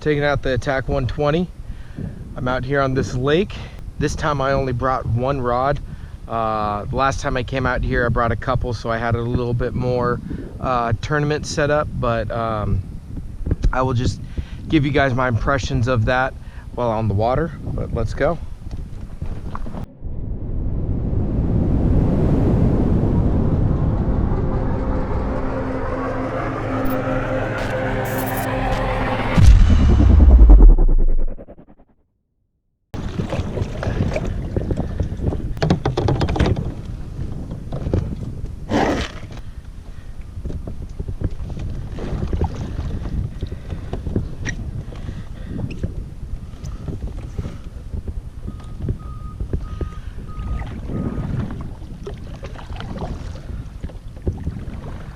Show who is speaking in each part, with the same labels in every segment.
Speaker 1: taking out the ATAK 120. I'm out here on this lake. This time I only brought one rod. The last time I came out here I brought a couple, so I had a little bit more tournament set up, but I will just give you guys my impressions of that while on the water. But let's go.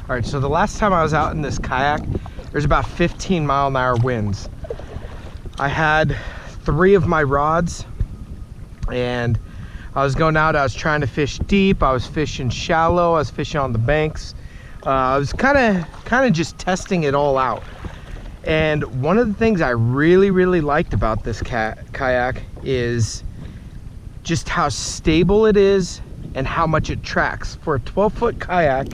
Speaker 1: All right, so the last time I was out in this kayak, there's about 15-mile-an-hour winds. I had 3 of my rods, and I was going out, I was trying to fish deep, I was fishing shallow, I was fishing on the banks. I was kind of just testing it all out. And one of the things I really liked about this kayak is just how stable it is and how much it tracks. For a 12-foot kayak,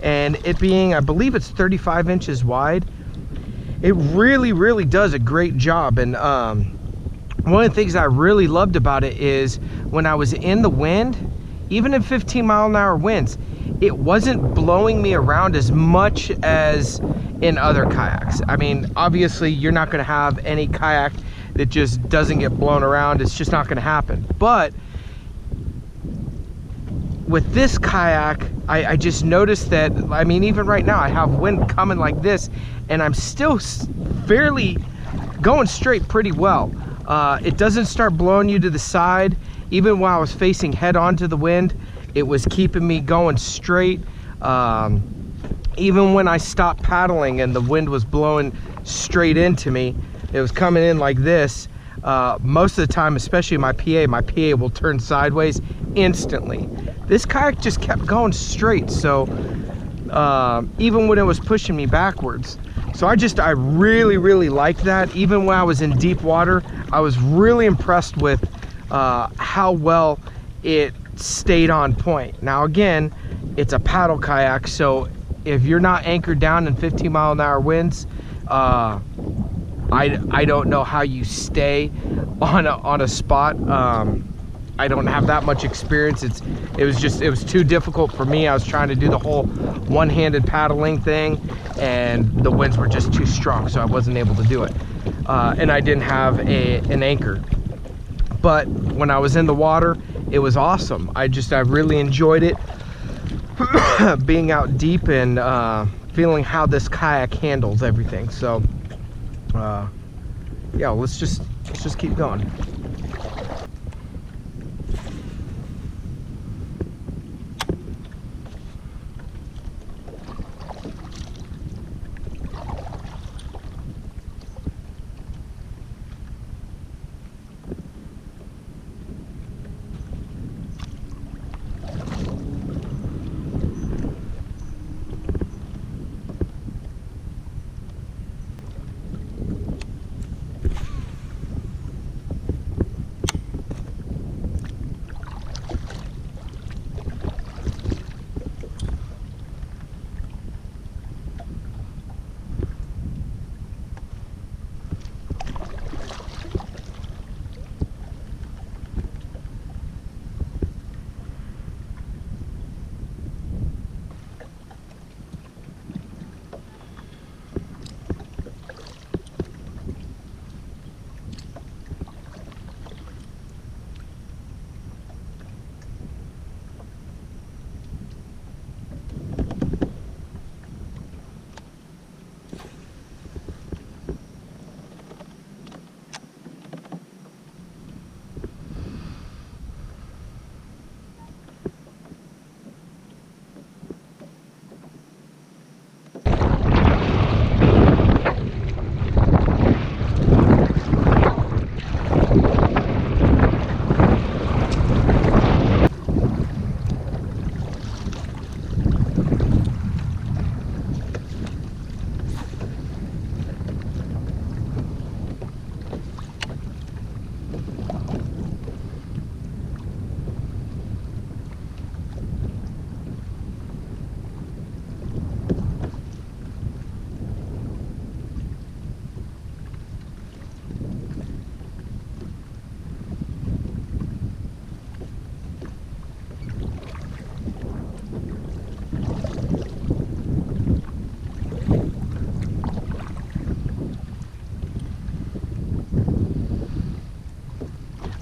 Speaker 1: and it being, I believe it's 35 inches wide, it really does a great job. And one of the things I really loved about it is when I was in the wind, even in 15-mile-an-hour winds, it wasn't blowing me around as much as in other kayaks. I mean, obviously you're not going to have any kayak that just doesn't get blown around. It's just not going to happen. But with this kayak, I just noticed that, I mean, even right now I have wind coming like this and I'm still fairly going straight pretty well. It doesn't start blowing you to the side. Even while I was facing head on to the wind, it was keeping me going straight. Even when I stopped paddling and the wind was blowing straight into me, it was coming in like this. Most of the time, especially my PA will turn sideways instantly. This kayak just kept going straight, so even when it was pushing me backwards. So I really liked that. Even when I was in deep water, I was really impressed with how well it stayed on point. Now again, it's a paddle kayak, so if you're not anchored down in 15-mile-an-hour winds, I don't know how you stay on a spot. I don't have that much experience. It was too difficult for me. I was trying to do the whole one-handed paddling thing, and the winds were just too strong, so I wasn't able to do it. And I didn't have an anchor. But when I was in the water, it was awesome. I really enjoyed it. Being out deep and feeling how this kayak handles everything. So yeah, let's just keep going.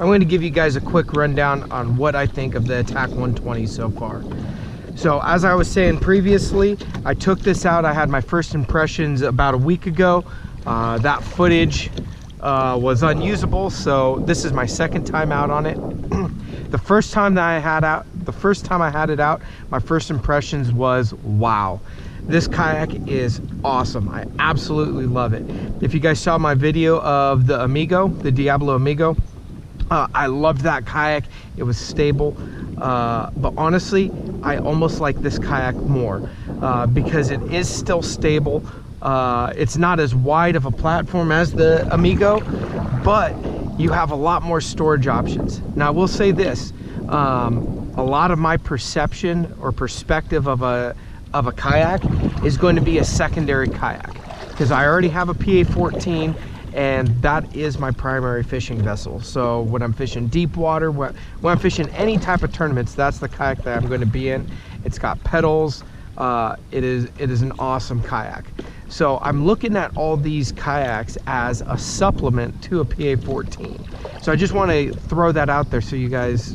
Speaker 1: I'm going to give you guys a quick rundown on what I think of the ATAK 120 so far. So as I was saying previously, I took this out. I had my first impressions about a week ago. That footage was unusable, so this is my second time out on it. The first time I had it out, my first impressions was, wow, this kayak is awesome. I absolutely love it. If you guys saw my video of the Amigo, the Diablo Amigo, I loved that kayak. It was stable, but honestly, I almost like this kayak more because it is still stable. It's not as wide of a platform as the Amigo, but you have a lot more storage options. Now, I will say this, a lot of my perception or perspective of a kayak is going to be a secondary kayak, because I already have a PA-14 and that is my primary fishing vessel. So when I'm fishing deep water, when I'm fishing any type of tournaments, that's the kayak that I'm going to be in. It's got pedals. It is an awesome kayak. So I'm looking at all these kayaks as a supplement to a PA-14. So I just want to throw that out there so you guys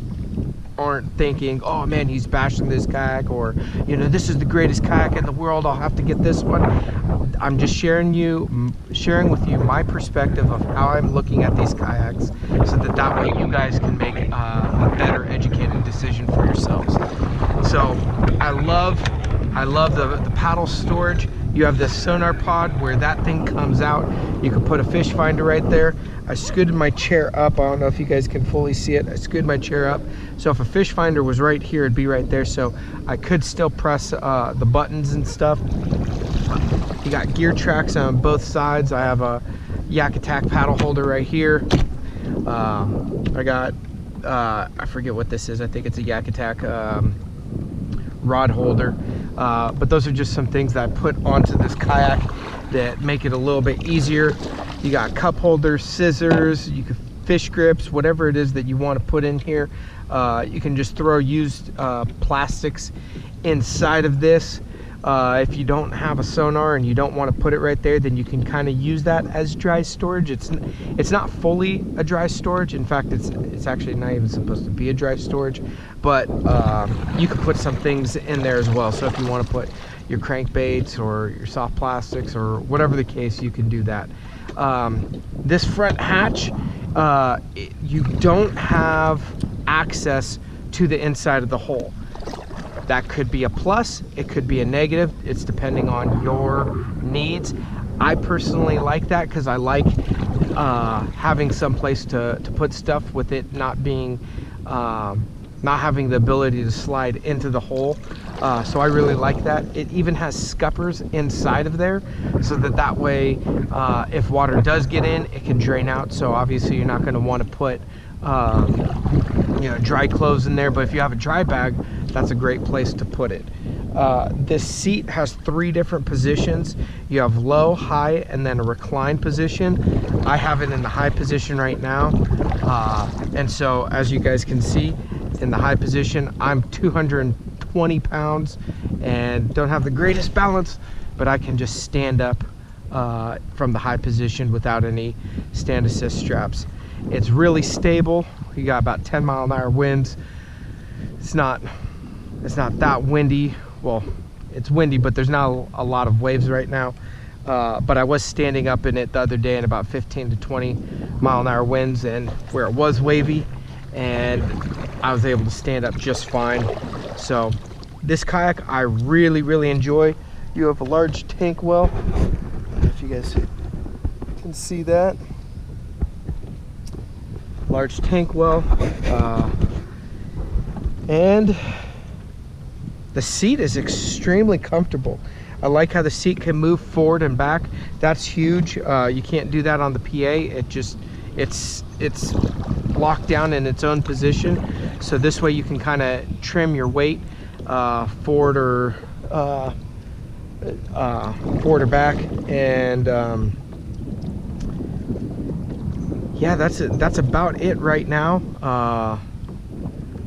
Speaker 1: aren't thinking, oh man, he's bashing this kayak, or, you know, this is the greatest kayak in the world, I'll have to get this one. I'm just sharing with you my perspective of how I'm looking at these kayaks, so that way you guys can make a better educated decision for yourselves. So I love the paddle storage. You have this sonar pod where that thing comes out. You can put a fish finder right there. I scooted my chair up. I don't know if you guys can fully see it. I scooted my chair up. So if a fish finder was right here, it'd be right there. So I could still press the buttons and stuff. You got gear tracks on both sides. I have a ATAK paddle holder right here. I got, I forget what this is. I think it's a ATAK rod holder. But those are just some things that I put onto this kayak that make it a little bit easier. You got cup holders, scissors, you can fish grips, whatever it is that you want to put in here. You can just throw used plastics inside of this. If you don't have a sonar and you don't want to put it right there, then you can kind of use that as dry storage. It's not fully a dry storage. In fact, it's actually not even supposed to be a dry storage, but you can put some things in there as well. So if you want to put your crankbaits or your soft plastics or whatever the case, you can do that. This front hatch, you don't have access to the inside of the hull. That could be a plus, it could be a negative. It's depending on your needs. I personally like that because I like having some place to put stuff with it not being, not having the ability to slide into the hole. So I really like that. It even has scuppers inside of there, so that way if water does get in, it can drain out. So obviously you're not going to want to put you know, dry clothes in there, but if you have a dry bag, that's a great place to put it. This seat has 3 different positions. You have low, high, and then a recline position. I have it in the high position right now, and so as you guys can see, in the high position, I'm 220 pounds and don't have the greatest balance, but I can just stand up from the high position without any stand assist straps. It's really stable. You got about 10-mile-an-hour winds. It's not that windy. Well, it's windy, but there's not a lot of waves right now. But I was standing up in it the other day in about 15 to 20-mile-an-hour winds, and where it was wavy, and I was able to stand up just fine. So this kayak I really enjoy. You have a large tank well, if you guys can see that. Large tank well, and the seat is extremely comfortable. I like how the seat can move forward and back. That's huge. You can't do that on the PA. It's locked down in its own position, so this way you can kind of trim your weight forward or back, and yeah, that's about it right now.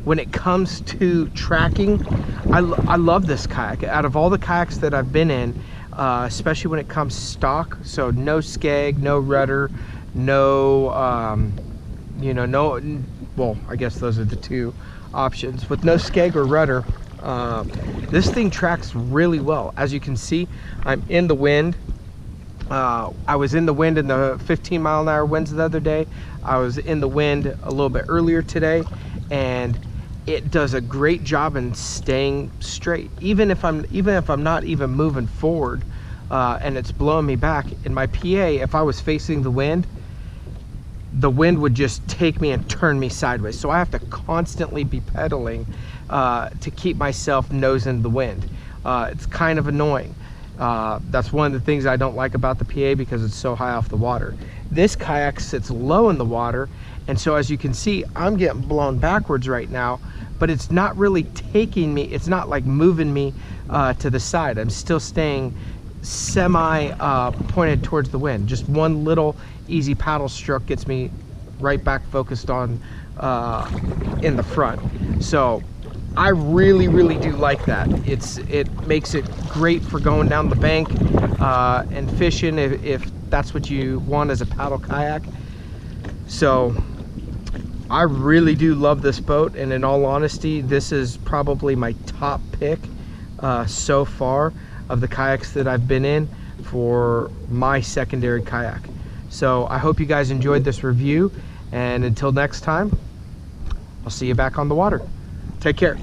Speaker 1: When it comes to tracking, I love this kayak. Out of all the kayaks that I've been in, especially when it comes stock, so no skeg, no rudder, no you know, well, I guess those are the two options. With no skeg or rudder, this thing tracks really well. As you can see, I'm in the wind. I was in the wind in the 15-mile-an-hour winds the other day. I was in the wind a little bit earlier today, and it does a great job in staying straight. Even if I'm not even moving forward, and it's blowing me back in my PA, if I was facing the wind would just take me and turn me sideways. So I have to constantly be pedaling to keep myself nosing the wind. It's kind of annoying. That's one of the things I don't like about the PA, because it's so high off the water. This kayak sits low in the water, and so as you can see, I'm getting blown backwards right now, but it's not really taking me, it's not like moving me to the side. I'm still staying semi pointed towards the wind. Just one little easy paddle stroke gets me right back focused on in the front. So I really do like that. It makes it great for going down the bank and fishing if that's what you want as a paddle kayak. So I really do love this boat, and in all honesty, this is probably my top pick so far of the kayaks that I've been in for my secondary kayak. So I hope you guys enjoyed this review, and until next time, I'll see you back on the water. Take care.